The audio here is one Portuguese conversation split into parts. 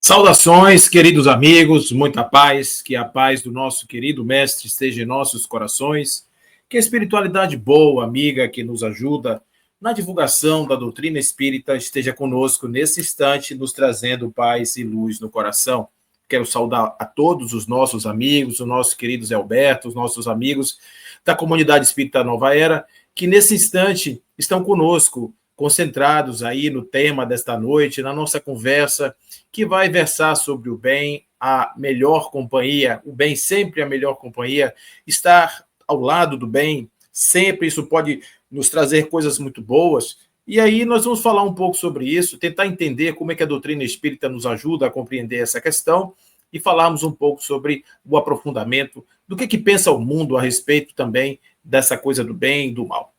Saudações, queridos amigos, muita paz, que a paz do nosso querido Mestre esteja em nossos corações, que a espiritualidade boa, amiga, que nos ajuda na divulgação da doutrina espírita esteja conosco nesse instante, nos trazendo paz e luz no coração. Quero saudar a todos os nossos amigos, o nosso querido Zé Alberto, os nossos amigos da comunidade espírita Nova Era, que nesse instante estão conosco, concentrados aí no tema desta noite, na nossa conversa, que vai versar sobre o bem, a melhor companhia, o bem sempre a melhor companhia, estar ao lado do bem, sempre isso pode nos trazer coisas muito boas. E aí nós vamos falar um pouco sobre isso, tentar entender como é que a doutrina espírita nos ajuda a compreender essa questão e falarmos um pouco sobre o aprofundamento do que pensa o mundo a respeito também dessa coisa do bem e do mal.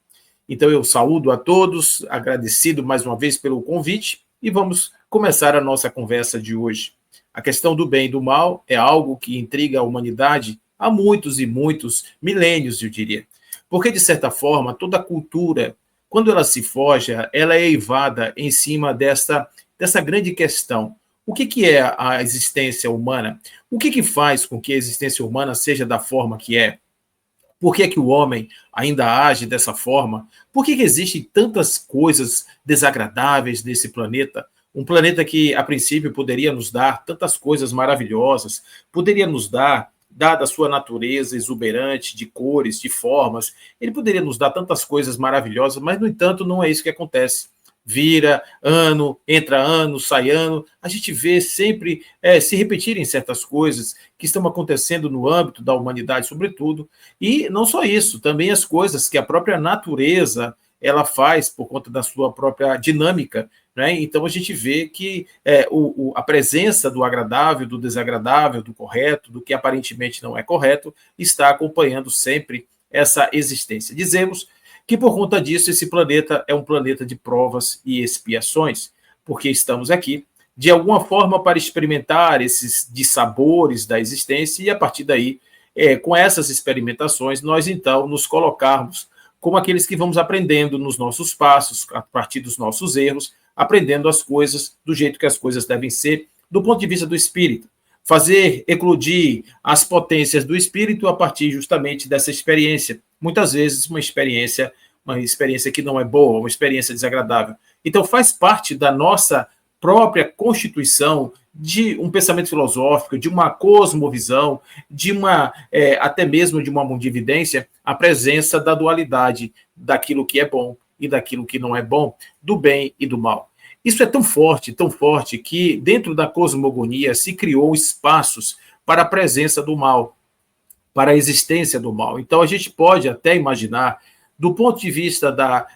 Então eu saúdo a todos, agradecido mais uma vez pelo convite, e vamos começar a nossa conversa de hoje. A questão do bem e do mal é algo que intriga a humanidade há muitos e muitos milênios, eu diria. Porque, de certa forma, toda cultura, quando ela se forja, ela é eivada em cima dessa grande questão. O que é a existência humana? O que faz com que a existência humana seja da forma que é? Por que o homem ainda age dessa forma? Por que existem tantas coisas desagradáveis nesse planeta? Um planeta que, a princípio, poderia nos dar tantas coisas maravilhosas, poderia nos dar, dada a sua natureza exuberante de cores, de formas, ele poderia nos dar tantas coisas maravilhosas, mas, no entanto, não é isso que acontece. Vira ano, entra ano, sai ano, a gente vê sempre se repetirem certas coisas que estão acontecendo no âmbito da humanidade, sobretudo, e não só isso, também as coisas que a própria natureza ela faz por conta da sua própria dinâmica, né? Então a gente vê que a presença do agradável, do desagradável, do correto, do que aparentemente não é correto, está acompanhando sempre essa existência. Dizemos que por conta disso esse planeta é um planeta de provas e expiações, porque estamos aqui, de alguma forma, para experimentar esses dissabores da existência e, a partir daí, com essas experimentações, nós, então, nos colocarmos como aqueles que vamos aprendendo nos nossos passos, a partir dos nossos erros, aprendendo as coisas do jeito que as coisas devem ser, do ponto de vista do espírito. Fazer eclodir as potências do espírito a partir justamente dessa experiência. Muitas vezes uma experiência que não é boa, uma experiência desagradável. Então faz parte da nossa própria constituição de um pensamento filosófico, de uma cosmovisão, de até mesmo de uma mundividência, a presença da dualidade daquilo que é bom e daquilo que não é bom, do bem e do mal. Isso é tão forte, que dentro da cosmogonia se criou espaços para a presença do mal, para a existência do mal. Então a gente pode até imaginar, do ponto de vista da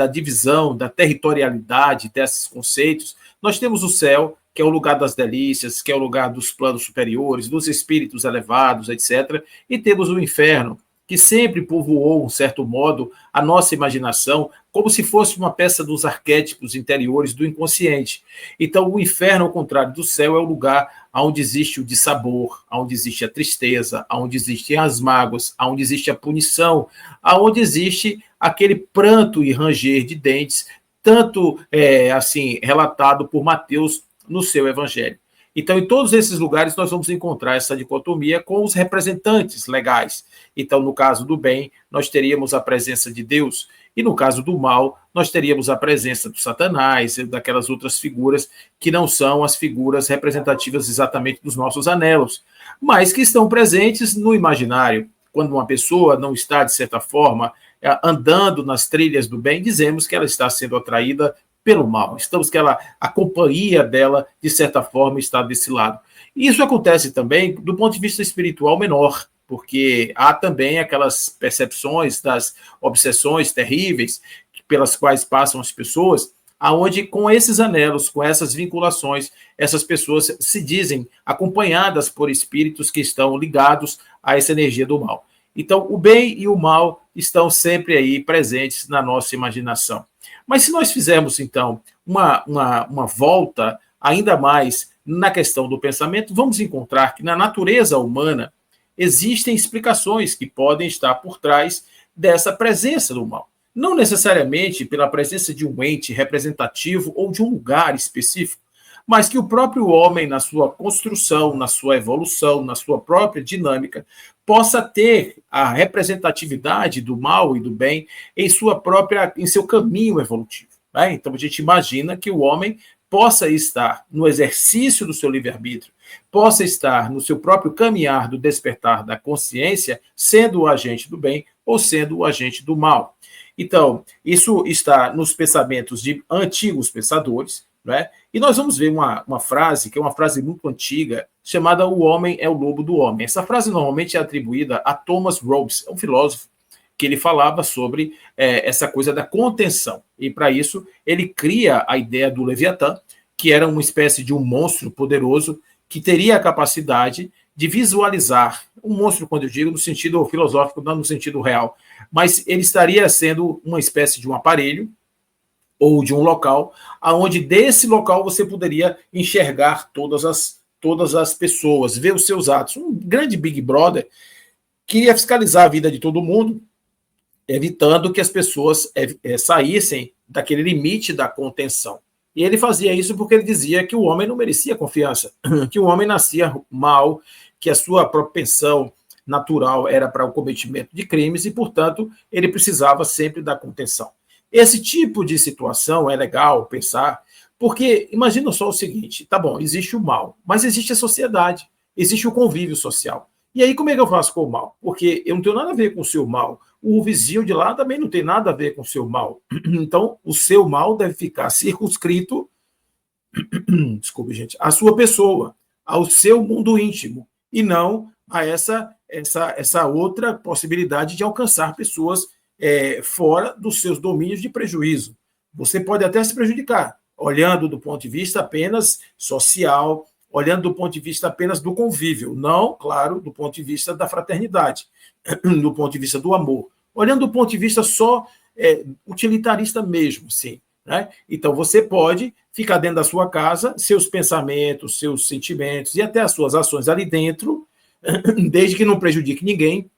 divisão, da territorialidade desses conceitos, nós temos o céu, que é o lugar das delícias, que é o lugar dos planos superiores, dos espíritos elevados, etc. E temos o inferno, que sempre povoou, de um certo modo, a nossa imaginação, como se fosse uma peça dos arquétipos interiores do inconsciente. Então, o inferno, ao contrário do céu, é o lugar onde existe o dissabor, onde existe a tristeza, onde existem as mágoas, onde existe a punição, onde existe aquele pranto e ranger de dentes, tanto assim relatado por Mateus no seu evangelho. Então, em todos esses lugares, nós vamos encontrar essa dicotomia com os representantes legais. Então, no caso do bem, nós teríamos a presença de Deus, e no caso do mal, nós teríamos a presença do Satanás e daquelas outras figuras que não são as figuras representativas exatamente dos nossos anelos, mas que estão presentes no imaginário. Quando uma pessoa não está, de certa forma, andando nas trilhas do bem, dizemos que ela está sendo atraída pelo mal. Estamos que a companhia dela, de certa forma, está desse lado. E isso acontece também do ponto de vista espiritual menor, porque há também aquelas percepções das obsessões terríveis pelas quais passam as pessoas, aonde com esses anelos, com essas vinculações, essas pessoas se dizem acompanhadas por espíritos que estão ligados a essa energia do mal. Então, o bem e o mal estão sempre aí presentes na nossa imaginação. Mas se nós fizermos, então, uma volta ainda mais na questão do pensamento, vamos encontrar que na natureza humana existem explicações que podem estar por trás dessa presença do mal. Não necessariamente pela presença de um ente representativo ou de um lugar específico, mas que o próprio homem, na sua construção, na sua evolução, na sua própria dinâmica, possa ter a representatividade do mal e do bem em seu caminho evolutivo. Né? Então, a gente imagina que o homem possa estar no exercício do seu livre-arbítrio, possa estar no seu próprio caminhar do despertar da consciência, sendo o agente do bem ou sendo o agente do mal. Então, isso está nos pensamentos de antigos pensadores, né? E nós vamos ver uma frase, que é uma frase muito antiga, chamada "O homem é o lobo do homem". Essa frase normalmente é atribuída a Thomas Hobbes, um filósofo, que ele falava sobre essa coisa da contenção. E, para isso, ele cria a ideia do Leviatã, que era uma espécie de um monstro poderoso que teria a capacidade de visualizar, um monstro, quando eu digo, no sentido filosófico, não no sentido real, mas ele estaria sendo uma espécie de um aparelho ou de um local, aonde desse local você poderia enxergar todas as pessoas, ver os seus atos. Um grande Big Brother que ia fiscalizar a vida de todo mundo, evitando que as pessoas saíssem daquele limite da contenção. E ele fazia isso porque ele dizia que o homem não merecia confiança, que o homem nascia mal, que a sua propensão natural era para o cometimento de crimes e, portanto, ele precisava sempre da contenção. Esse tipo de situação é legal pensar, porque imagina só o seguinte, tá bom, existe o mal, mas existe a sociedade, existe o convívio social. E aí como é que eu faço com o mal? Porque eu não tenho nada a ver com o seu mal, o vizinho de lá também não tem nada a ver com o seu mal. Então, o seu mal deve ficar circunscrito, desculpe, gente, à sua pessoa, ao seu mundo íntimo, e não a essa outra possibilidade de alcançar pessoas fora dos seus domínios de prejuízo. Você pode até se prejudicar, olhando do ponto de vista apenas social, olhando do ponto de vista apenas do convívio, não, claro, do ponto de vista da fraternidade, do ponto de vista do amor, olhando do ponto de vista só utilitarista mesmo, sim. Né? Então, você pode ficar dentro da sua casa, seus pensamentos, seus sentimentos e até as suas ações ali dentro, desde que não prejudique ninguém,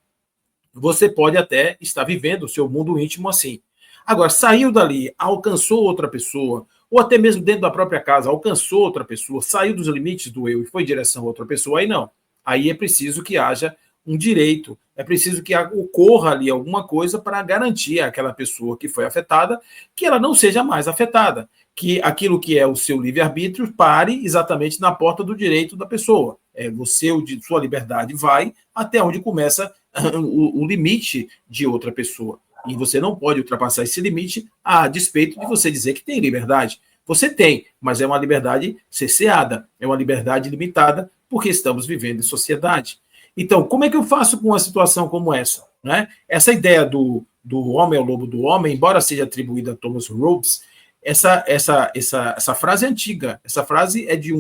você pode até estar vivendo o seu mundo íntimo assim. Agora, saiu dali, alcançou outra pessoa, ou até mesmo dentro da própria casa, alcançou outra pessoa, saiu dos limites do eu e foi em direção a outra pessoa, aí não. Aí é preciso que haja um direito, é preciso que ocorra ali alguma coisa para garantir àquela pessoa que foi afetada que ela não seja mais afetada, que aquilo que é o seu livre-arbítrio pare exatamente na porta do direito da pessoa. Sua liberdade vai até onde começa o limite de outra pessoa. E você não pode ultrapassar esse limite a despeito de você dizer que tem liberdade. Você tem, mas é uma liberdade cerceada, é uma liberdade limitada, porque estamos vivendo em sociedade. Então, como é que eu faço com uma situação como essa? Né? Essa ideia do homem é o lobo do homem, embora seja atribuída a Thomas Hobbes, essa frase é antiga. Essa frase é de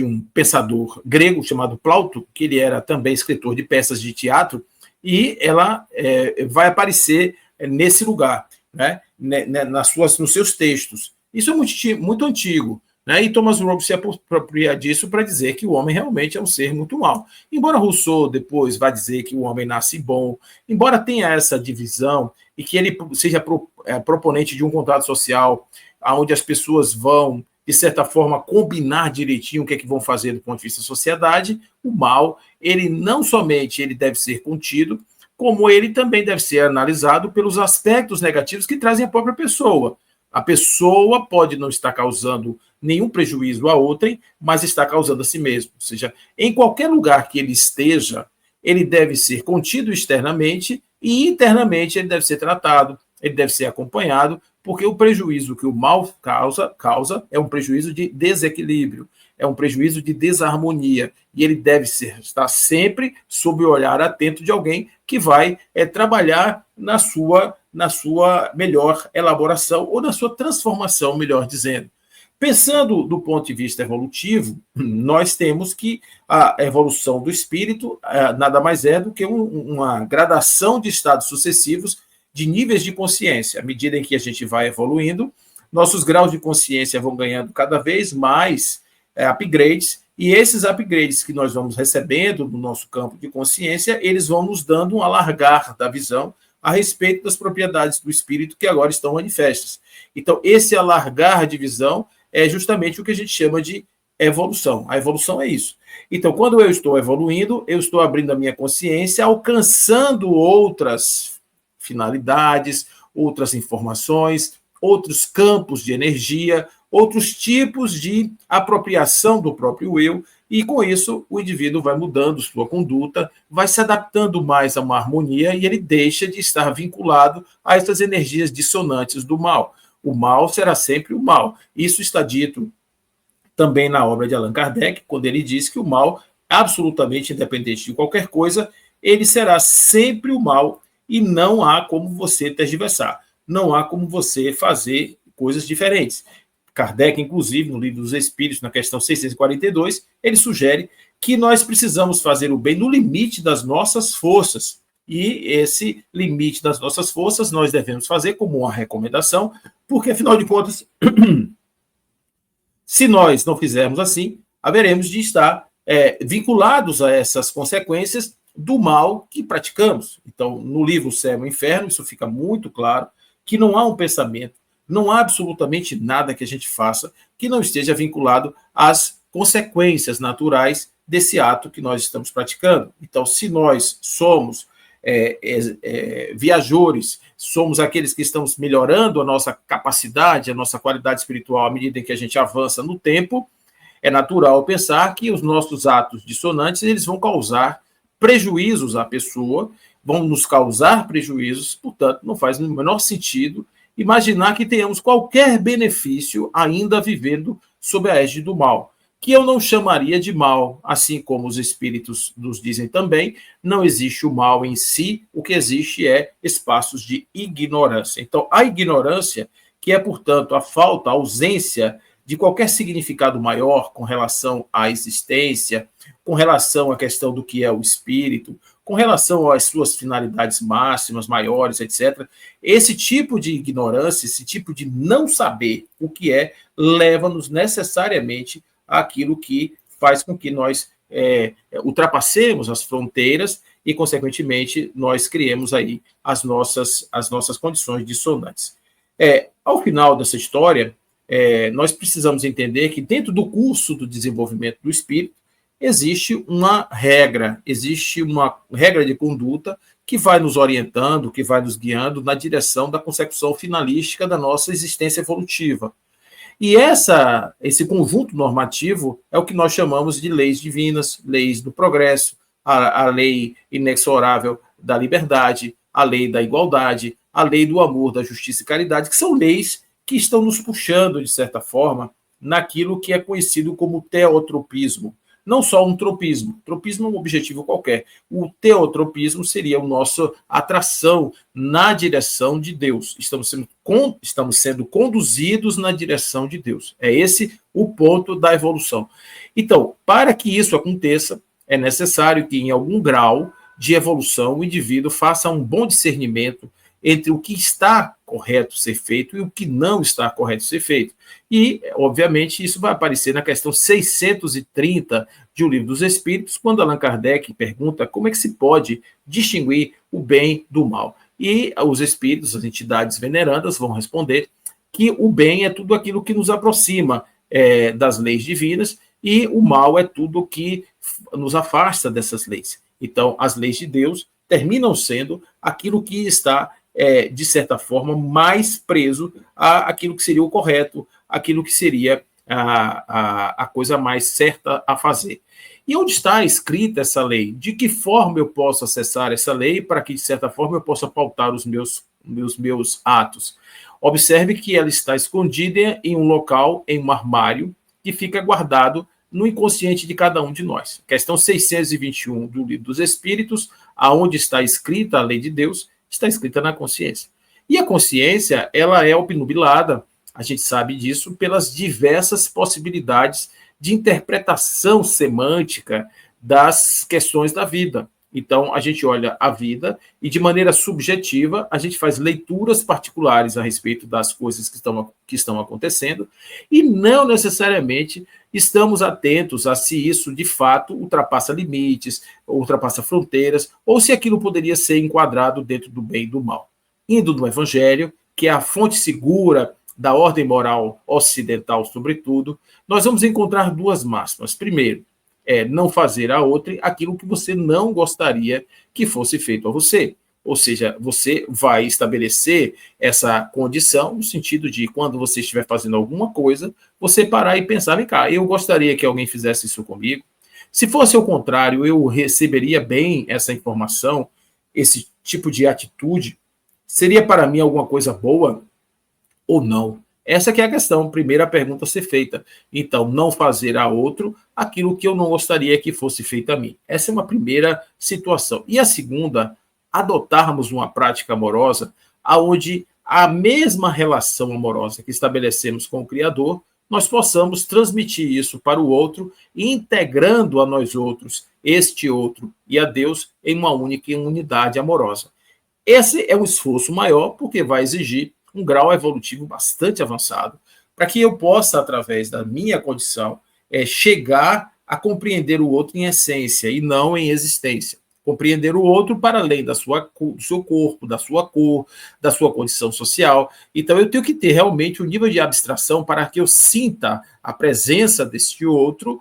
um pensador grego chamado Plauto, que ele era também escritor de peças de teatro, e ela vai aparecer nesse lugar, né? Nos seus textos. Isso é muito, muito antigo. Né? E Thomas Hobbes se apropria disso para dizer que o homem realmente é um ser muito mau. Embora Rousseau depois vá dizer que o homem nasce bom, embora tenha essa divisão e que ele seja proponente de um contrato social onde as pessoas vão, de certa forma, combinar direitinho o que é que vão fazer do ponto de vista da sociedade, o mal, ele não somente ele deve ser contido, como ele também deve ser analisado pelos aspectos negativos que trazem a própria pessoa. A pessoa pode não estar causando nenhum prejuízo a outrem, mas está causando a si mesmo. Ou seja, em qualquer lugar que ele esteja, ele deve ser contido externamente e internamente ele deve ser tratado, ele deve ser acompanhado, porque o prejuízo que o mal causa é um prejuízo de desequilíbrio, é um prejuízo de desarmonia, e ele deve estar sempre sob o olhar atento de alguém que vai trabalhar na sua melhor elaboração ou na sua transformação, melhor dizendo. Pensando do ponto de vista evolutivo, nós temos que a evolução do espírito nada mais é do que uma gradação de estados sucessivos de níveis de consciência. À medida em que a gente vai evoluindo, nossos graus de consciência vão ganhando cada vez mais upgrades, e esses upgrades que nós vamos recebendo no nosso campo de consciência, eles vão nos dando um alargar da visão a respeito das propriedades do espírito que agora estão manifestas. Então, esse alargar de visão é justamente o que a gente chama de evolução. A evolução é isso. Então, quando eu estou evoluindo, eu estou abrindo a minha consciência, alcançando outras finalidades, outras informações, outros campos de energia, outros tipos de apropriação do próprio eu, e com isso o indivíduo vai mudando sua conduta, vai se adaptando mais a uma harmonia e ele deixa de estar vinculado a essas energias dissonantes do mal. O mal será sempre o mal. Isso está dito também na obra de Allan Kardec, quando ele diz que o mal, absolutamente independente de qualquer coisa, ele será sempre o mal e não há como você tergiversar, não há como você fazer coisas diferentes. Kardec, inclusive, no Livro dos Espíritos, na questão 642, ele sugere que nós precisamos fazer o bem no limite das nossas forças. E esse limite das nossas forças nós devemos fazer como uma recomendação, porque, afinal de contas, se nós não fizermos assim, haveremos de estar vinculados a essas consequências do mal que praticamos. Então, no livro Céu e Inferno, isso fica muito claro, que não há um pensamento, não há absolutamente nada que a gente faça que não esteja vinculado às consequências naturais desse ato que nós estamos praticando. Então, se nós somos viajores, somos aqueles que estamos melhorando a nossa capacidade, a nossa qualidade espiritual à medida em que a gente avança no tempo, é natural pensar que os nossos atos dissonantes eles vão causar prejuízos à pessoa, vão nos causar prejuízos, portanto, não faz o menor sentido imaginar que tenhamos qualquer benefício ainda vivendo sob a égide do mal, que eu não chamaria de mal, assim como os espíritos nos dizem também, não existe o mal em si, o que existe é espaços de ignorância. Então, a ignorância, que é, portanto, a falta, a ausência de qualquer significado maior com relação à existência, com relação à questão do que é o espírito, com relação às suas finalidades máximas, maiores, etc. Esse tipo de ignorância, esse tipo de não saber o que é, leva-nos necessariamente àquilo que faz com que nós ultrapassemos as fronteiras e, consequentemente, nós criemos aí as nossas condições dissonantes. Ao final dessa história, nós precisamos entender que dentro do curso do desenvolvimento do espírito existe uma regra de conduta que vai nos orientando, que vai nos guiando na direção da consecução finalística da nossa existência evolutiva. E esse conjunto normativo é o que nós chamamos de leis divinas, leis do progresso, a lei inexorável da liberdade, a lei da igualdade, a lei do amor, da justiça e caridade, que são leis que estão nos puxando, de certa forma, naquilo que é conhecido como teotropismo. Não só um tropismo. Tropismo é um objetivo qualquer. O teotropismo seria a nossa atração na direção de Deus. Estamos sendo conduzidos na direção de Deus. É esse o ponto da evolução. Então, para que isso aconteça, é necessário que, em algum grau de evolução, o indivíduo faça um bom discernimento entre o que está correto ser feito e o que não está correto ser feito. E, obviamente, isso vai aparecer na questão 630 de O Livro dos Espíritos, quando Allan Kardec pergunta como é que se pode distinguir o bem do mal. E os espíritos, as entidades venerandas, vão responder que o bem é tudo aquilo que nos aproxima das leis divinas e o mal é tudo que nos afasta dessas leis. Então, as leis de Deus terminam sendo aquilo que está de certa forma, mais preso àquilo que seria o correto, aquilo que seria a coisa mais certa a fazer. E onde está escrita essa lei? De que forma eu posso acessar essa lei para que, de certa forma, eu possa pautar os meus atos? Observe que ela está escondida em um local, em um armário, que fica guardado no inconsciente de cada um de nós. Questão 621 do Livro dos Espíritos, aonde está escrita a lei de Deus, está escrita na consciência. E a consciência, ela é obnubilada, a gente sabe disso, pelas diversas possibilidades de interpretação semântica das questões da vida. Então, a gente olha a vida e, de maneira subjetiva, a gente faz leituras particulares a respeito das coisas que estão acontecendo e não necessariamente estamos atentos a se isso, de fato, ultrapassa limites, ultrapassa fronteiras, ou se aquilo poderia ser enquadrado dentro do bem e do mal. Indo no Evangelho, que é a fonte segura, da ordem moral ocidental, sobretudo, nós vamos encontrar duas máximas. Primeiro, não fazer a outra aquilo que você não gostaria que fosse feito a você. Ou seja, você vai estabelecer essa condição no sentido de, quando você estiver fazendo alguma coisa, você parar e pensar, vem cá, eu gostaria que alguém fizesse isso comigo. Se fosse o contrário, eu receberia bem essa informação, esse tipo de atitude, seria para mim alguma coisa boa ou não? Essa que é a questão, primeira pergunta a ser feita. Então, não fazer a outro aquilo que eu não gostaria que fosse feito a mim. Essa é uma primeira situação. E a segunda, adotarmos uma prática amorosa onde a mesma relação amorosa que estabelecemos com o Criador, nós possamos transmitir isso para o outro, integrando a nós outros, este outro e a Deus em uma única unidade amorosa. Esse é um esforço maior, porque vai exigir um grau evolutivo bastante avançado, para que eu possa, através da minha condição, chegar a compreender o outro em essência e não em existência. Compreender o outro para além do seu corpo, da sua cor, da sua condição social. Então, eu tenho que ter realmente um nível de abstração para que eu sinta a presença deste outro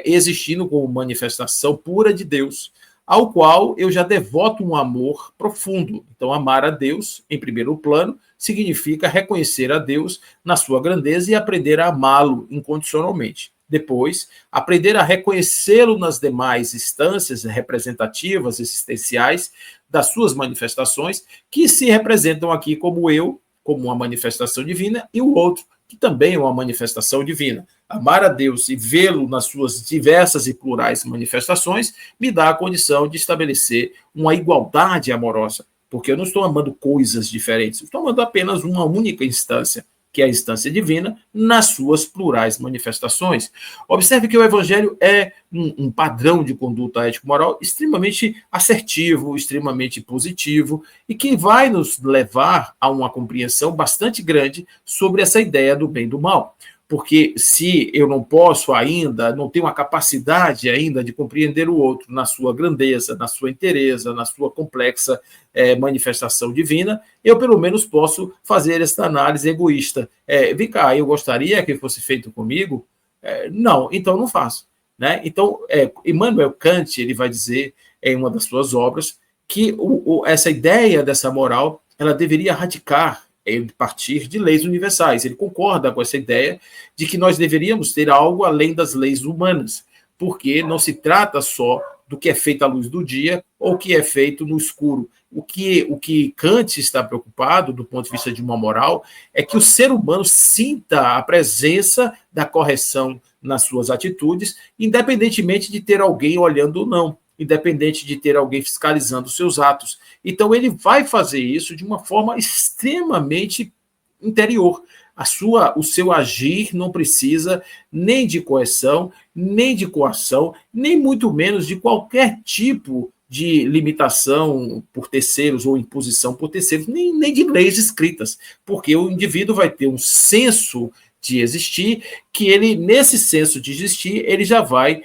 existindo como manifestação pura de Deus, ao qual eu já devoto um amor profundo. Então, amar a Deus, em primeiro plano, significa reconhecer a Deus na sua grandeza e aprender a amá-lo incondicionalmente. Depois, aprender a reconhecê-lo nas demais instâncias representativas, existenciais, das suas manifestações, que se representam aqui como eu, como uma manifestação divina, e o outro, que também é uma manifestação divina. Amar a Deus e vê-lo nas suas diversas e plurais manifestações me dá a condição de estabelecer uma igualdade amorosa, porque eu não estou amando coisas diferentes, eu estou amando apenas uma única instância, que é a instância divina, nas suas plurais manifestações. Observe que o Evangelho é um padrão de conduta ético-moral extremamente assertivo, extremamente positivo, e que vai nos levar a uma compreensão bastante grande sobre essa ideia do bem e do mal. Porque se eu não posso ainda, não tenho a capacidade ainda de compreender o outro na sua grandeza, na sua inteireza, na sua complexa manifestação divina, eu pelo menos posso fazer esta análise egoísta. Vem cá, eu gostaria que fosse feito comigo? Não, então não faço. Né? Então, Immanuel Kant, ele vai dizer em uma das suas obras que essa ideia dessa moral, ela deveria radicar partir de leis universais. Ele concorda com essa ideia de que nós deveríamos ter algo além das leis humanas, porque não se trata só do que é feito à luz do dia ou o que é feito no escuro. O que Kant está preocupado, do ponto de vista de uma moral, é que o ser humano sinta a presença da correção nas suas atitudes, independentemente de ter alguém olhando ou não, independente de ter alguém fiscalizando os seus atos. Então, ele vai fazer isso de uma forma extremamente interior. O seu agir não precisa nem de coerção, nem de coação, nem muito menos de qualquer tipo de limitação por terceiros ou imposição por terceiros, nem de leis escritas, porque o indivíduo vai ter um senso de existir, que ele, nesse senso de existir, ele já vai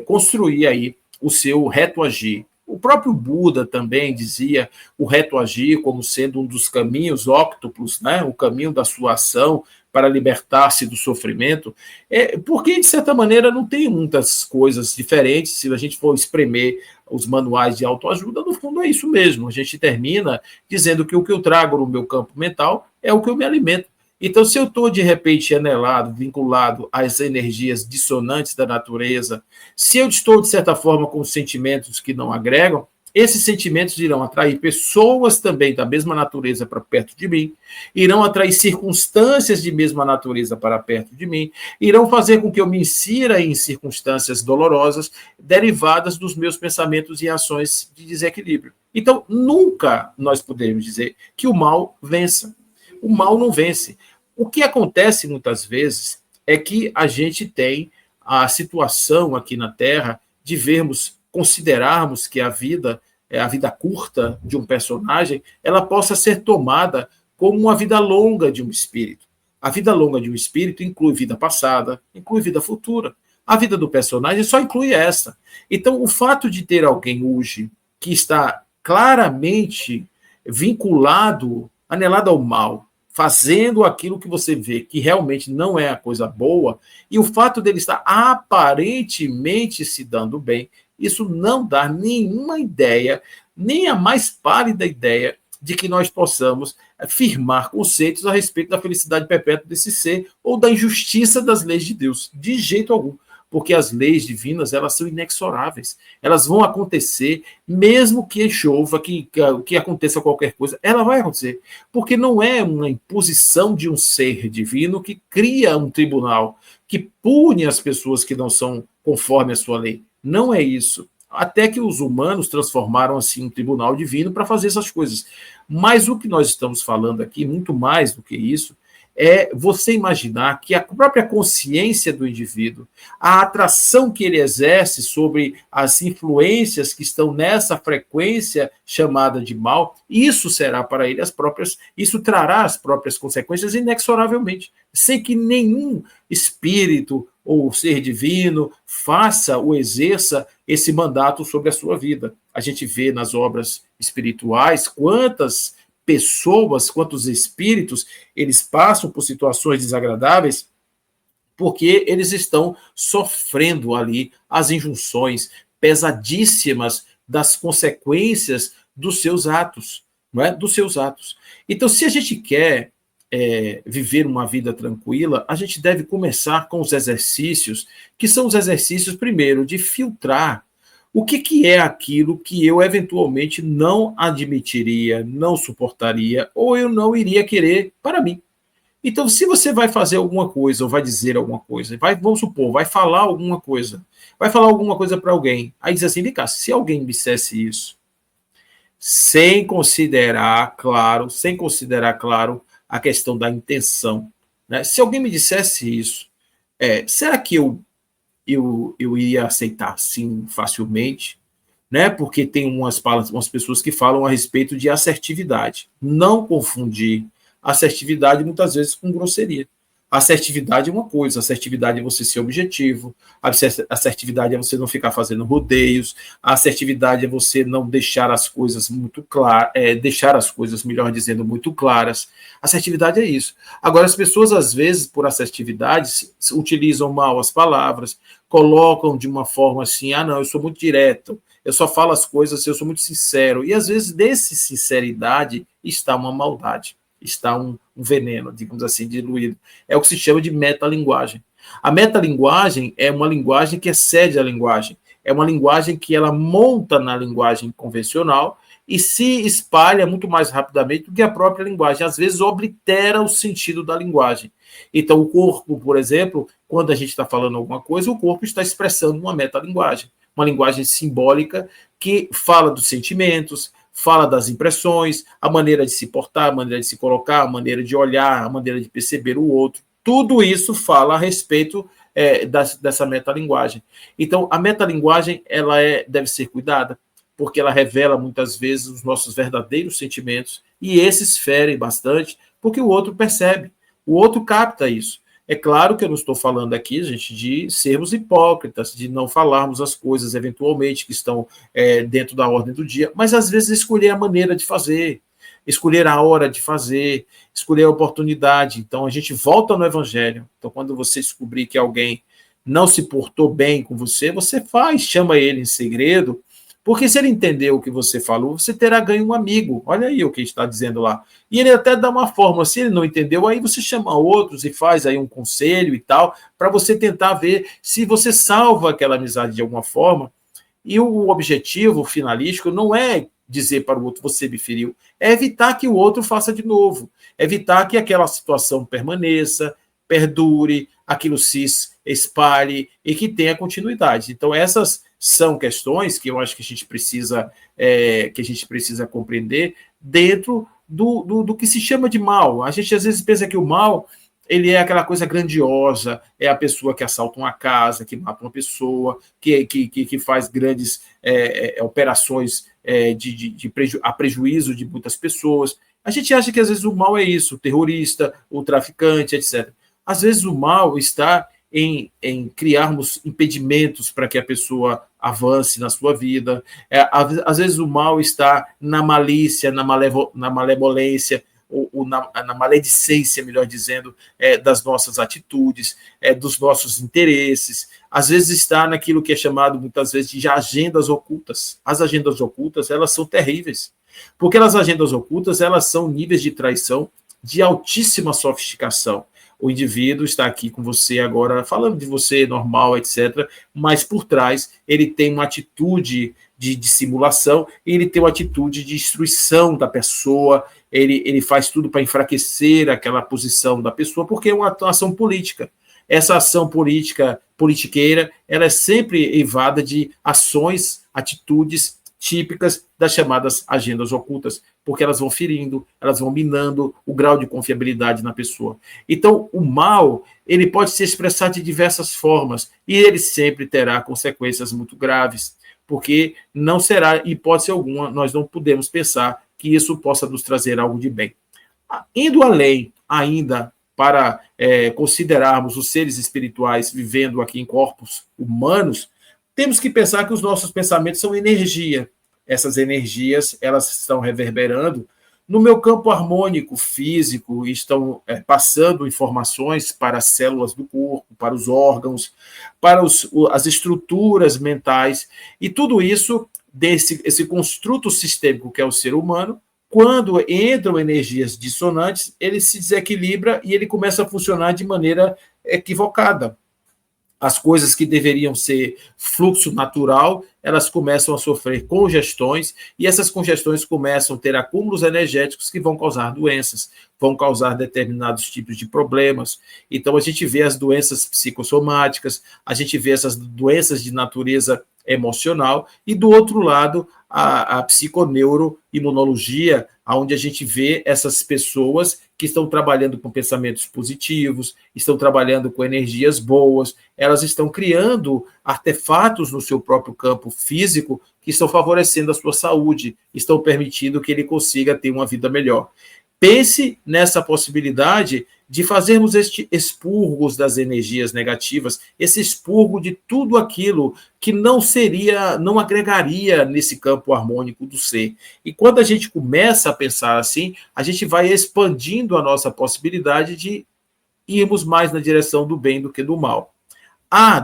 construir aí o seu reto agir. O próprio Buda também dizia o reto agir como sendo um dos caminhos óctuplos, né? O caminho da sua ação para libertar-se do sofrimento, porque, de certa maneira, não tem muitas coisas diferentes. Se a gente for espremer os manuais de autoajuda, no fundo é isso mesmo. A gente termina dizendo que o que eu trago no meu campo mental é o que eu me alimento. Então, se eu estou, de repente, anelado, vinculado às energias dissonantes da natureza, se eu estou, de certa forma, com sentimentos que não agregam, esses sentimentos irão atrair pessoas também da mesma natureza para perto de mim, irão atrair circunstâncias de mesma natureza para perto de mim, irão fazer com que eu me insira em circunstâncias dolorosas derivadas dos meus pensamentos e ações de desequilíbrio. Então, nunca nós podemos dizer que o mal vença. O mal não vence. O que acontece muitas vezes é que a gente tem a situação aqui na Terra de considerarmos que a vida curta de um personagem, ela possa ser tomada como uma vida longa de um espírito. A vida longa de um espírito inclui vida passada, inclui vida futura. A vida do personagem só inclui essa. Então, o fato de ter alguém hoje que está claramente vinculado, anelado ao mal, fazendo aquilo que você vê que realmente não é a coisa boa, e o fato dele estar aparentemente se dando bem, isso não dá nenhuma ideia, nem a mais pálida ideia de que nós possamos firmar conceitos a respeito da felicidade perpétua desse ser ou da injustiça das leis de Deus. De jeito algum. Porque as leis divinas, elas são inexoráveis. Elas vão acontecer, mesmo que chova, que aconteça qualquer coisa, ela vai acontecer. Porque não é uma imposição de um ser divino que cria um tribunal, que pune as pessoas que não são conforme a sua lei. Não é isso. Até que os humanos transformaram assim um tribunal divino para fazer essas coisas. Mas o que nós estamos falando aqui, muito mais do que isso, é você imaginar que a própria consciência do indivíduo, a atração que ele exerce sobre as influências que estão nessa frequência chamada de mal, isso será para ele isso trará as próprias consequências inexoravelmente, sem que nenhum espírito ou ser divino faça ou exerça esse mandato sobre a sua vida. A gente vê nas obras espirituais quantas pessoas, quantos espíritos, eles passam por situações desagradáveis porque eles estão sofrendo ali as injunções pesadíssimas das consequências dos seus atos, não é? Dos seus atos. Então, se a gente quer viver uma vida tranquila, a gente deve começar com os exercícios, que são os exercícios, primeiro, de filtrar o que é aquilo que eu eventualmente não admitiria, não suportaria, ou eu não iria querer para mim. Então, se você vai fazer alguma coisa, ou vai dizer alguma coisa, vamos supor, vai falar alguma coisa para alguém, aí diz assim, vem cá, se alguém me dissesse isso, sem considerar claro a questão da intenção, né? Se alguém me dissesse isso, será que eu iria aceitar sim facilmente, né? Porque tem umas pessoas que falam a respeito de assertividade. Não confundir assertividade muitas vezes com grosseria. Assertividade é uma coisa, assertividade é você ser objetivo, assertividade é você não ficar fazendo rodeios, a assertividade é você não deixar as coisas muito claras, deixar as coisas, melhor dizendo, muito claras. Assertividade é isso. Agora, as pessoas, às vezes, por assertividade, utilizam mal as palavras, colocam de uma forma assim, não, eu sou muito direto, eu só falo as coisas, eu sou muito sincero. E, às vezes, desse sinceridade está uma maldade. Está um veneno, digamos assim, diluído. É o que se chama de metalinguagem. A metalinguagem é uma linguagem que excede a linguagem. É uma linguagem que ela monta na linguagem convencional e se espalha muito mais rapidamente do que a própria linguagem. Às vezes, oblitera o sentido da linguagem. Então, o corpo, por exemplo, quando a gente está falando alguma coisa, o corpo está expressando uma metalinguagem. Uma linguagem simbólica que fala dos sentimentos, fala das impressões, a maneira de se portar, a maneira de se colocar, a maneira de olhar, a maneira de perceber o outro. Tudo isso fala a respeito dessa metalinguagem. Então, a metalinguagem deve ser cuidada, porque ela revela muitas vezes os nossos verdadeiros sentimentos, e esses ferem bastante, porque o outro percebe, o outro capta isso. É claro que eu não estou falando aqui, gente, de sermos hipócritas, de não falarmos as coisas eventualmente que estão dentro da ordem do dia, mas às vezes escolher a maneira de fazer, escolher a hora de fazer, escolher a oportunidade. Então a gente volta no Evangelho. Então, quando você descobrir que alguém não se portou bem com você, você chama ele em segredo, porque se ele entender o que você falou, você terá ganho um amigo. Olha aí o que está dizendo lá. E ele até dá uma forma, se ele não entendeu, aí você chama outros e faz aí um conselho e tal, para você tentar ver se você salva aquela amizade de alguma forma. E o objetivo finalístico não é dizer para o outro, você me feriu, é evitar que o outro faça de novo, evitar que aquela situação permaneça, perdure, aquilo se espalhe e que tenha continuidade. Então, essas são questões que eu acho que a gente precisa compreender dentro do que se chama de mal. A gente às vezes pensa que o mal ele é aquela coisa grandiosa, é a pessoa que assalta uma casa, que mata uma pessoa, que faz grandes operações a prejuízo de muitas pessoas. A gente acha que às vezes o mal é isso, o terrorista, o traficante, etc. Às vezes o mal está em criarmos impedimentos para que a pessoa avance na sua vida. Às vezes o mal está na malícia, na malevolência, ou na maledicência, melhor dizendo, das nossas atitudes, dos nossos interesses. Às vezes está naquilo que é chamado, muitas vezes, de agendas ocultas. As agendas ocultas, elas são terríveis, porque as agendas ocultas, elas são níveis de traição de altíssima sofisticação. O indivíduo está aqui com você agora, falando de você, normal, etc., mas por trás ele tem uma atitude de dissimulação, e ele tem uma atitude de destruição da pessoa, ele faz tudo para enfraquecer aquela posição da pessoa, porque é uma ação política. Essa ação política, politiqueira, ela é sempre evada de ações, atitudes típicas das chamadas agendas ocultas, porque elas vão ferindo, elas vão minando o grau de confiabilidade na pessoa. Então, o mal, ele pode se expressar de diversas formas, e ele sempre terá consequências muito graves, porque não será, hipótese alguma, nós não podemos pensar que isso possa nos trazer algo de bem. Indo além ainda, para considerarmos os seres espirituais vivendo aqui em corpos humanos, temos que pensar que os nossos pensamentos são energia. Essas energias, elas estão reverberando no meu campo harmônico físico, estão passando informações para as células do corpo, para os órgãos, para as estruturas mentais, e tudo isso, esse construto sistêmico que é o ser humano, quando entram energias dissonantes, ele se desequilibra e ele começa a funcionar de maneira equivocada. As coisas que deveriam ser fluxo natural, elas começam a sofrer congestões, e essas congestões começam a ter acúmulos energéticos que vão causar doenças, vão causar determinados tipos de problemas. Então, a gente vê as doenças psicossomáticas, a gente vê essas doenças de natureza emocional, e do outro lado, a psiconeuroimunologia, onde a gente vê essas pessoas que estão trabalhando com pensamentos positivos, estão trabalhando com energias boas, elas estão criando artefatos no seu próprio campo físico que estão favorecendo a sua saúde, estão permitindo que ele consiga ter uma vida melhor. Pense nessa possibilidade de fazermos este expurgos das energias negativas, esse expurgo de tudo aquilo que não agregaria nesse campo harmônico do ser. E quando a gente começa a pensar assim, a gente vai expandindo a nossa possibilidade de irmos mais na direção do bem do que do mal.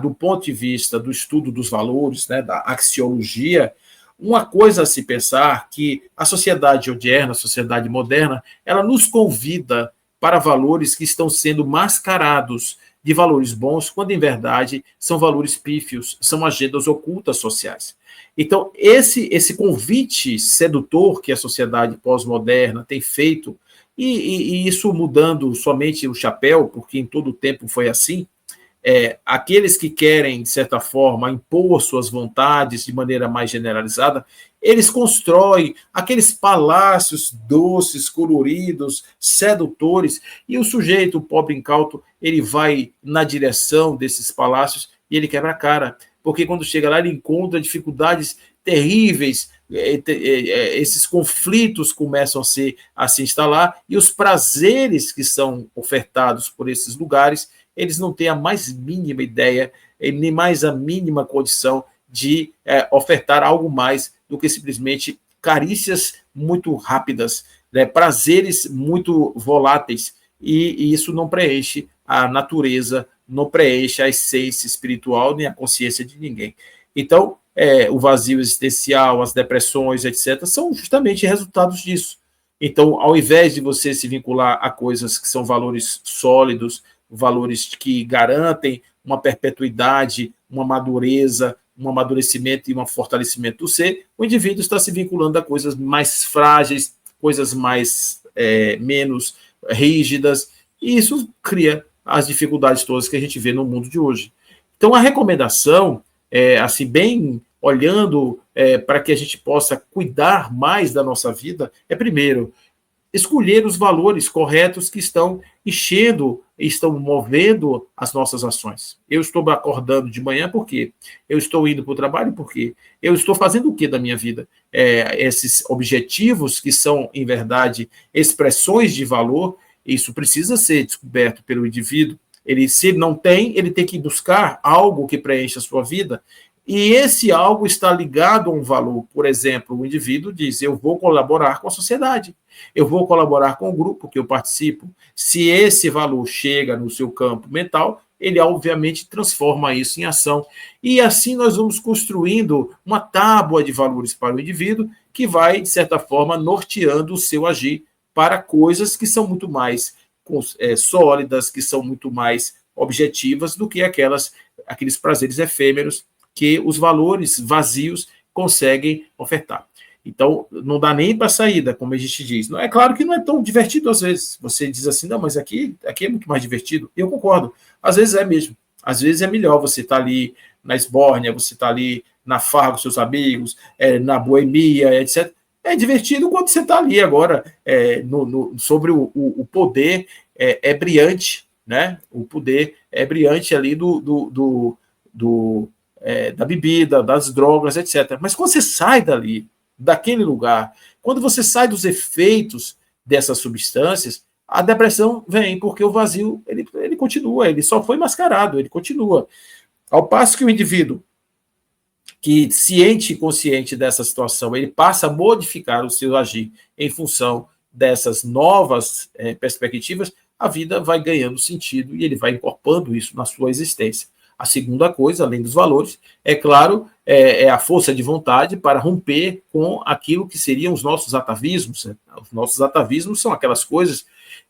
Do ponto de vista do estudo dos valores, né, da axiologia, uma coisa a se pensar que a sociedade odierna, a sociedade moderna, ela nos convida para valores que estão sendo mascarados de valores bons, quando em verdade são valores pífios, são agendas ocultas sociais. Então, esse convite sedutor que a sociedade pós-moderna tem feito, e isso mudando somente o chapéu, porque em todo o tempo foi assim, aqueles que querem, de certa forma, impor suas vontades de maneira mais generalizada, eles constroem aqueles palácios doces, coloridos, sedutores, e o sujeito, o pobre incauto, ele vai na direção desses palácios e ele quebra a cara, porque quando chega lá ele encontra dificuldades terríveis, esses conflitos começam a se instalar, e os prazeres que são ofertados por esses lugares, eles não têm a mais mínima ideia, nem mais a mínima condição de ofertar algo mais do que simplesmente carícias muito rápidas, né, prazeres muito voláteis, e isso não preenche a natureza, não preenche a essência espiritual nem a consciência de ninguém. Então, o vazio existencial, as depressões, etc., são justamente resultados disso. Então, ao invés de você se vincular a coisas que são valores sólidos, valores que garantem uma perpetuidade, uma madureza, um amadurecimento e um fortalecimento do ser, o indivíduo está se vinculando a coisas mais frágeis, coisas mais menos rígidas, e isso cria as dificuldades todas que a gente vê no mundo de hoje. Então, a recomendação, assim, bem olhando para que a gente possa cuidar mais da nossa vida, primeiro, escolher os valores corretos que estão enchendo, estão movendo as nossas ações. Eu estou acordando de manhã por quê? Eu estou indo para o trabalho por quê? Eu estou fazendo o que da minha vida? Esses objetivos que são, em verdade, expressões de valor, isso precisa ser descoberto pelo indivíduo. Se ele não tem, ele tem que buscar algo que preencha a sua vida. E esse algo está ligado a um valor. Por exemplo, o indivíduo diz: eu vou colaborar com a sociedade, eu vou colaborar com o grupo que eu participo. Se esse valor chega no seu campo mental, ele obviamente transforma isso em ação. E assim nós vamos construindo uma tábua de valores para o indivíduo que vai, de certa forma, norteando o seu agir para coisas que são muito mais sólidas, que são muito mais objetivas do que aqueles prazeres efêmeros que os valores vazios conseguem ofertar. Então, não dá nem para saída, como a gente diz. Não, é claro que não é tão divertido às vezes. Você diz assim, não, mas aqui é muito mais divertido. Eu concordo. Às vezes é mesmo. Às vezes é melhor você estar ali na esbórnia, você estar ali na farra com seus amigos, na boemia, etc. É divertido quando você está ali agora sobre o poder brilhante, né? O poder brilhante ali da bebida, das drogas, etc. Mas quando você sai dali, daquele lugar, quando você sai dos efeitos dessas substâncias, a depressão vem, porque o vazio ele continua, ele só foi mascarado, ele continua. Ao passo que o indivíduo que, ciente e consciente dessa situação, ele passa a modificar o seu agir em função dessas novas perspectivas, a vida vai ganhando sentido e ele vai incorporando isso na sua existência. A segunda coisa, além dos valores, é claro, é a força de vontade para romper com aquilo que seriam os nossos atavismos. Os nossos atavismos são aquelas coisas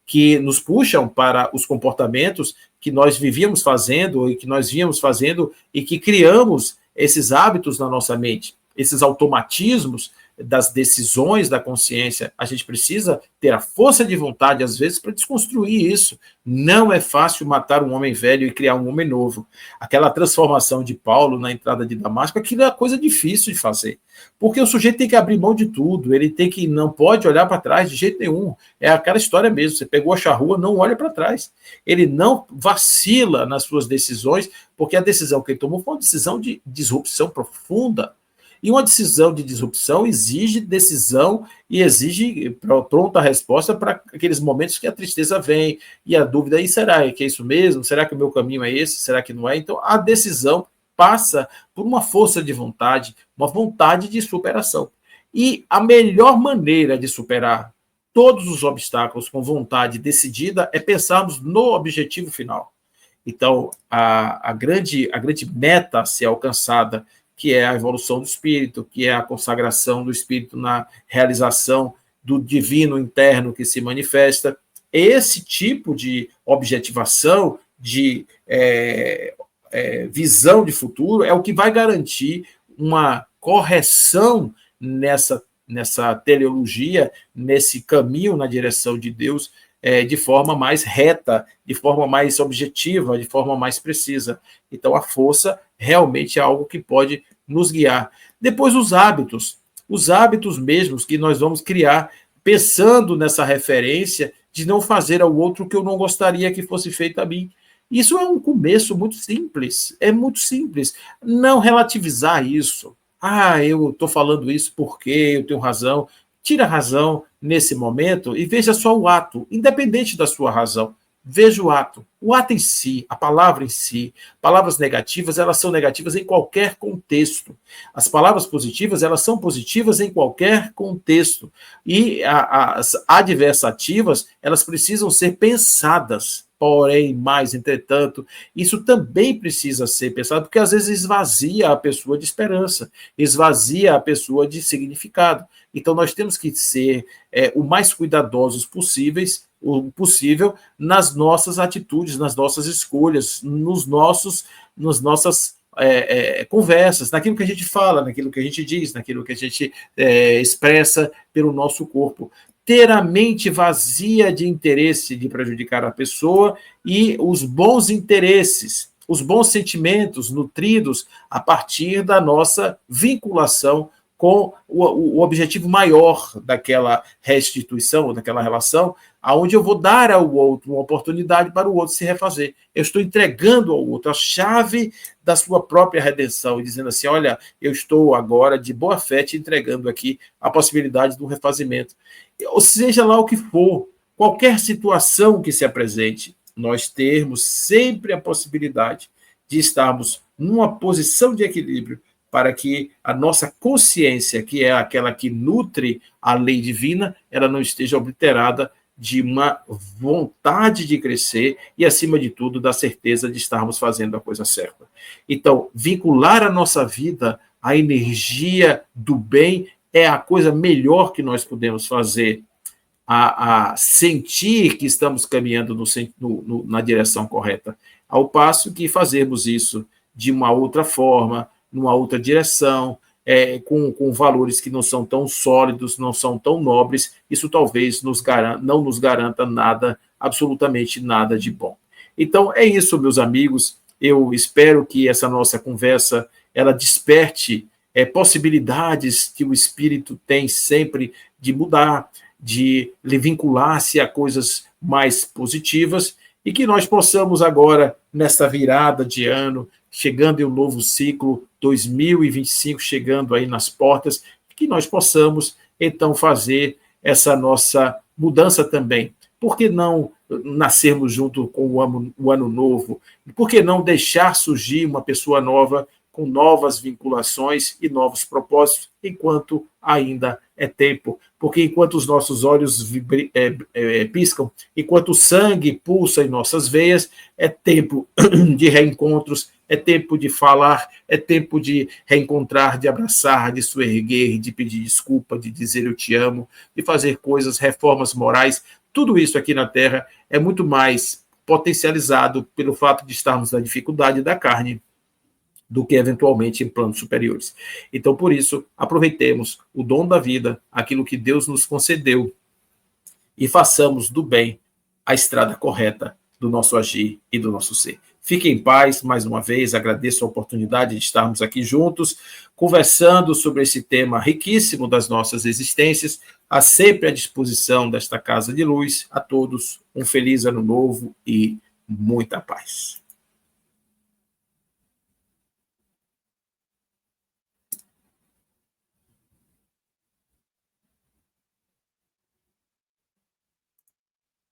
que nos puxam para os comportamentos que nós vivíamos fazendo e que nós víamos fazendo e que criamos esses hábitos na nossa mente, esses automatismos das decisões da consciência. A gente precisa ter a força de vontade, às vezes, para desconstruir isso. Não é fácil matar um homem velho e criar um homem novo. Aquela transformação de Paulo na entrada de Damasco, aquilo é uma coisa difícil de fazer. Porque o sujeito tem que abrir mão de tudo, ele não pode olhar para trás de jeito nenhum. É aquela história mesmo, você pegou a charrua, não olha para trás. Ele não vacila nas suas decisões, porque a decisão que ele tomou foi uma decisão de disrupção profunda. E uma decisão de disrupção exige decisão e exige pronta resposta para aqueles momentos que a tristeza vem e a dúvida, e será que é isso mesmo? Será que o meu caminho é esse? Será que não é? Então, a decisão passa por uma força de vontade, uma vontade de superação. E a melhor maneira de superar todos os obstáculos com vontade decidida é pensarmos no objetivo final. Então, a grande meta a ser alcançada, que é a evolução do espírito, que é a consagração do espírito na realização do divino interno que se manifesta. Esse tipo de objetivação, de visão de futuro, é o que vai garantir uma correção nessa teleologia, nesse caminho na direção de Deus, de forma mais reta, de forma mais objetiva, de forma mais precisa. Então, a força realmente é algo que pode nos guiar. Depois, os hábitos mesmos que nós vamos criar, pensando nessa referência de não fazer ao outro o que eu não gostaria que fosse feito a mim. Isso é um começo muito simples, é muito simples. Não relativizar isso. Eu estou falando isso porque eu tenho razão. Tira a razão nesse momento e veja só o ato, independente da sua razão. Veja o ato em si, a palavra em si. Palavras negativas, elas são negativas em qualquer contexto. As palavras positivas, elas são positivas em qualquer contexto. E as adversativas, elas precisam ser pensadas. Porém, entretanto, isso também precisa ser pensado, porque às vezes esvazia a pessoa de esperança, esvazia a pessoa de significado. Então, nós temos que ser o mais cuidadosos possível nas nossas atitudes, nas nossas escolhas, nas nossas conversas, naquilo que a gente fala, naquilo que a gente diz, naquilo que a gente expressa pelo nosso corpo. Ter a mente vazia de interesse de prejudicar a pessoa e os bons interesses, os bons sentimentos nutridos a partir da nossa vinculação com o objetivo maior daquela restituição, daquela relação, aonde eu vou dar ao outro uma oportunidade para o outro se refazer. Eu estou entregando ao outro a chave da sua própria redenção, e dizendo assim, olha, eu estou agora de boa fé te entregando aqui a possibilidade do refazimento. Ou seja lá o que for, qualquer situação que se apresente, nós termos sempre a possibilidade de estarmos numa posição de equilíbrio, para que a nossa consciência, que é aquela que nutre a lei divina, ela não esteja obliterada de uma vontade de crescer e, acima de tudo, da certeza de estarmos fazendo a coisa certa. Então, vincular a nossa vida à energia do bem é a coisa melhor que nós podemos fazer, a sentir que estamos caminhando na direção correta, ao passo que fazermos isso de uma outra forma, numa outra direção, com valores que não são tão sólidos, não são tão nobres, isso talvez não nos garanta nada, absolutamente nada de bom. Então, é isso, meus amigos. Eu espero que essa nossa conversa ela desperte possibilidades que o Espírito tem sempre de mudar, de vincular-se a coisas mais positivas, e que nós possamos agora, nessa virada de ano, chegando em um novo ciclo, 2025 chegando aí nas portas, que nós possamos, então, fazer essa nossa mudança também. Por que não nascermos junto com o ano novo? Por que não deixar surgir uma pessoa nova, com novas vinculações e novos propósitos, enquanto ainda é tempo? Porque enquanto os nossos olhos piscam, enquanto o sangue pulsa em nossas veias, é tempo de reencontros, é tempo de falar, é tempo de reencontrar, de abraçar, de se erguer, de pedir desculpa, de dizer eu te amo, de fazer coisas, reformas morais. Tudo isso aqui na Terra é muito mais potencializado pelo fato de estarmos na dificuldade da carne do que eventualmente em planos superiores. Então, por isso, aproveitemos o dom da vida, aquilo que Deus nos concedeu, e façamos do bem a estrada correta do nosso agir e do nosso ser. Fiquem em paz, mais uma vez, agradeço a oportunidade de estarmos aqui juntos, conversando sobre esse tema riquíssimo das nossas existências, sempre à disposição desta Casa de Luz. A todos, um feliz ano novo e muita paz.